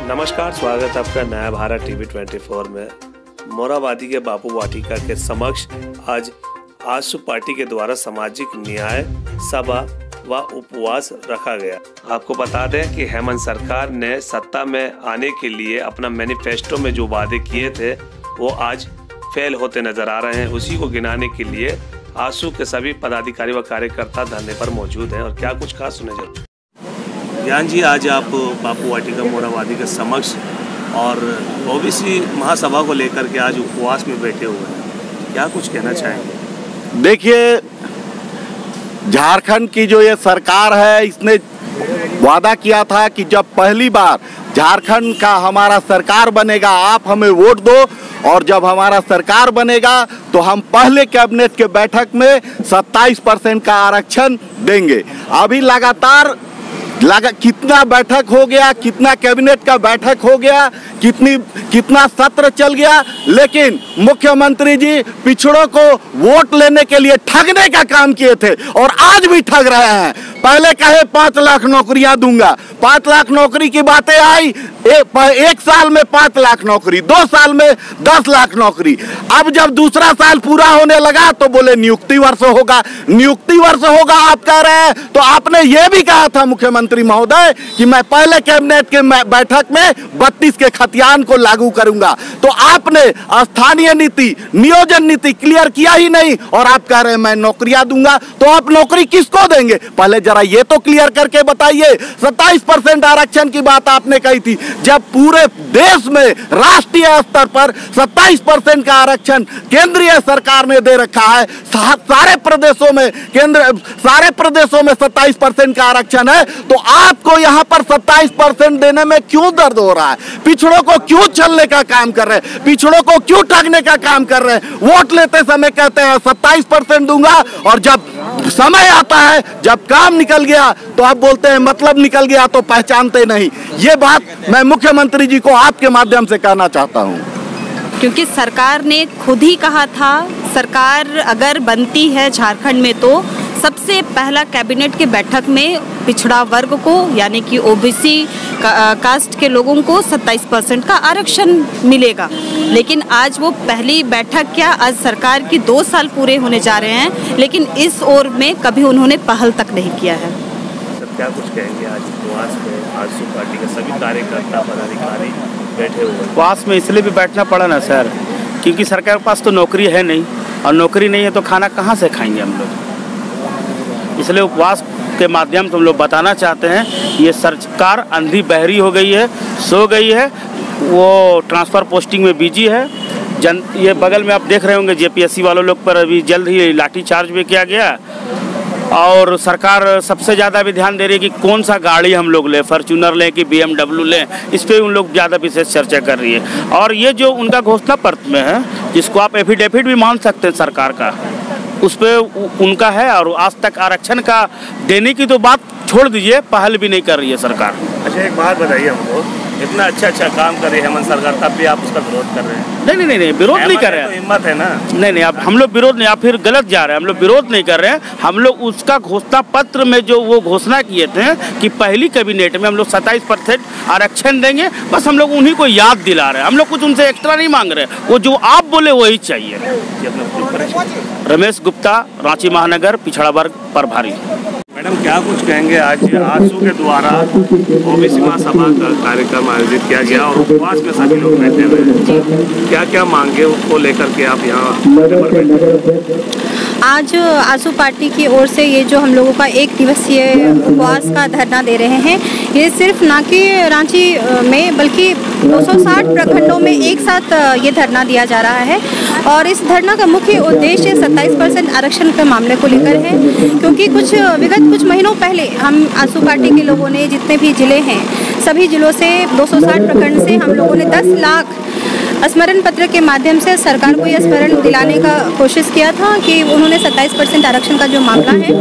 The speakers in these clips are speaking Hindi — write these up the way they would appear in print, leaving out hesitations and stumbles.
नमस्कार, स्वागत है आपका नया भारत टीवी 24 में। मोराबादी के बापू वाटिका के समक्ष आज आजसू पार्टी के द्वारा सामाजिक न्याय सभा व उपवास रखा गया। आपको बता दें कि हेमंत सरकार ने सत्ता में आने के लिए अपना मैनिफेस्टो में जो वादे किए थे वो आज फेल होते नजर आ रहे हैं। उसी को गिनाने के लिए आजसू के सभी पदाधिकारी व कार्यकर्ता धरने पर मौजूद हैं और क्या कुछ खास सुने जरूर। ज्ञान जी, आज आप बापू वाटिका मोराबादी के समक्ष और ओबीसी महासभा को लेकर के आज उपवास में बैठे हुए हैं, क्या कुछ कहना चाहेंगे? देखिए, झारखंड की जो ये सरकार है, इसने वादा किया था कि जब पहली बार झारखंड का हमारा सरकार बनेगा, आप हमें वोट दो, और जब हमारा सरकार बनेगा तो हम पहले कैबिनेट के बैठक में 27% का आरक्षण देंगे। अभी लगातार कितना बैठक हो गया, कितना कैबिनेट का बैठक हो गया, कितना सत्र चल गया, लेकिन मुख्यमंत्री जी पिछड़ों को वोट लेने के लिए ठगने का काम किए थे और आज भी ठग रहे हैं। पहले कहे 5 लाख नौकरियां दूंगा, 5 लाख नौकरी की बातें आई, एक साल में 5 लाख नौकरी, 2 साल में 10 लाख नौकरी। अब जब दूसरा साल पूरा होने लगा तो बोले नियुक्ति वर्ष होगा, नियुक्ति वर्ष होगा आप कह रहे हैं। तो आपने ये भी कहा था मुख्यमंत्री महोदय कि मैं पहले कैबिनेट के बैठक में 32 के खतियान को लागू करूंगा। तो आपने स्थानीय नीति, नियोजन नीति क्लियर किया ही नहीं और आप कह रहे हैं मैं नौकरियां दूंगा। तो आप नौकरी किसको देंगे, पहले जरा ये तो क्लियर करके बताइए। 27% आरक्षण की बात आपने कही थी, जब पूरे देश में राष्ट्रीय स्तर पर 27% का आरक्षण केंद्रीय सरकार ने दे रखा है। सारे प्रदेशों में 27% का आरक्षण है, तो आपको यहाँ पर 27% देने में क्यों दर्द हो रहा है? पिछड़ों को क्यों छलने का काम कर रहे हैं, पिछड़ों को क्यों ठगने का काम कर रहे हैं? वोट लेते समय कहते हैं 27% दूंगा और जब समय आता है, जब काम निकल गया तो आप बोलते हैं मतलब निकल गया तो पहचानते नहीं। ये बात मैं मुख्यमंत्री जी को आपके माध्यम से कहना चाहता हूँ, क्योंकि सरकार ने खुद ही कहा था सरकार अगर बनती है झारखंड में तो सबसे पहला कैबिनेट के बैठक में पिछड़ा वर्ग को यानी कि ओबीसी कास्ट के लोगों को 27% का आरक्षण मिलेगा। लेकिन आज वो पहली बैठक क्या, आज सरकार की 2 साल पूरे होने जा रहे हैं, लेकिन इस ओर में कभी उन्होंने पहल तक नहीं किया है। सर, क्या कुछ कहेंगे? आज उपवास में आजसू पार्टी के सभी कार्यकर्ता पदाधिकारी बैठे हुए हैं। उपवास में इसलिए भी बैठना पड़ा ना सर, क्योंकि सरकार के पास तो नौकरी है नहीं, और नौकरी नहीं है तो खाना कहाँ से खाएंगे हम लोग। इसलिए उपवास के माध्यम से हम लोग बताना चाहते हैं ये सरकार अंधी बहरी हो गई है, सो गई है, वो ट्रांसफ़र पोस्टिंग में बिजी है। ये बगल में आप देख रहे होंगे जेपीएससी वालों लोग पर अभी जल्द ही लाठीचार्ज भी किया गया, और सरकार सबसे ज़्यादा भी ध्यान दे रही है कि कौन सा गाड़ी हम लोग लें, फॉर्च्यूनर लें कि BMW लें, इस पर उन लोग ज़्यादा विशेष चर्चा कर रही है। और ये जो उनका घोषणा पत्र में है, जिसको आप एफिडेविट भी मान सकते हैं सरकार का, उस पर उनका है, और आज तक आरक्षण का देने की तो बात छोड़ दीजिए, पहल भी नहीं कर रही है सरकार। अच्छा, एक बात बताइए हमको, इतना अच्छा काम कर रही है हेमंत सरकार, तब भी आप उसका विरोध कर रहे हैं? नहीं, विरोध नहीं कर रहे हैं। तो हिम्मत है ना? नहीं, अब हम लोग विरोध नहीं, आप फिर गलत जा रहे हैं। हम लोग विरोध नहीं कर रहे हैं, हम लोग उसका घोषणा पत्र में जो वो घोषणा किए थे कि पहली कैबिनेट में हम लोग 27% आरक्षण देंगे, बस हम लोग उन्हीं को याद दिला रहे हैं। हम लोग कुछ उनसे एक्स्ट्रा नहीं मांग रहे, वो जो आप बोले वही चाहिए। रमेश गुप्ता, रांची महानगर, पिछड़ा वर्ग प्रभारी। मैडम, क्या कुछ कहेंगे? आज आजसू के द्वारा ओबीसी महासभा का कार्यक्रम आयोजित किया गया और उपवास में सभी लोग बैठे हुए हैं, क्या क्या मांगे उसको लेकर के आप यहाँ बैठे? आज आजसू पार्टी की ओर से ये जो हम लोगों का 1 दिवसीय उपवास का धरना दे रहे हैं, ये सिर्फ ना कि रांची में बल्कि 260 प्रखंडों में एक साथ ये धरना दिया जा रहा है। और इस धरना का मुख्य उद्देश्य 27% आरक्षण के मामले को लेकर है, क्योंकि विगत कुछ महीनों पहले हम आजसू पार्टी के लोगों ने जितने भी जिले हैं, सभी जिलों से 260 प्रखंड से हम लोगों ने 10 लाख स्मरण पत्र के माध्यम से सरकार को यह स्मरण दिलाने का कोशिश किया था कि उन्होंने 27% आरक्षण का जो मामला है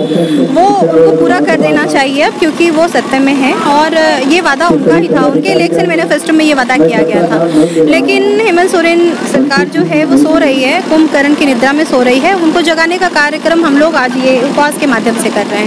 वो उनको पूरा कर देना चाहिए अब, क्योंकि वो सत्ता में है और ये वादा उनका ही था, उनके इलेक्शन मैनिफेस्टो में ये वादा किया गया था। लेकिन हेमंत सोरेन सरकार जो है वो सो रही है, कुंभकर्ण की निद्रा में सो रही है। उनको जगाने का कार्यक्रम हम लोग आज ये उपवास के माध्यम से कर रहे हैं।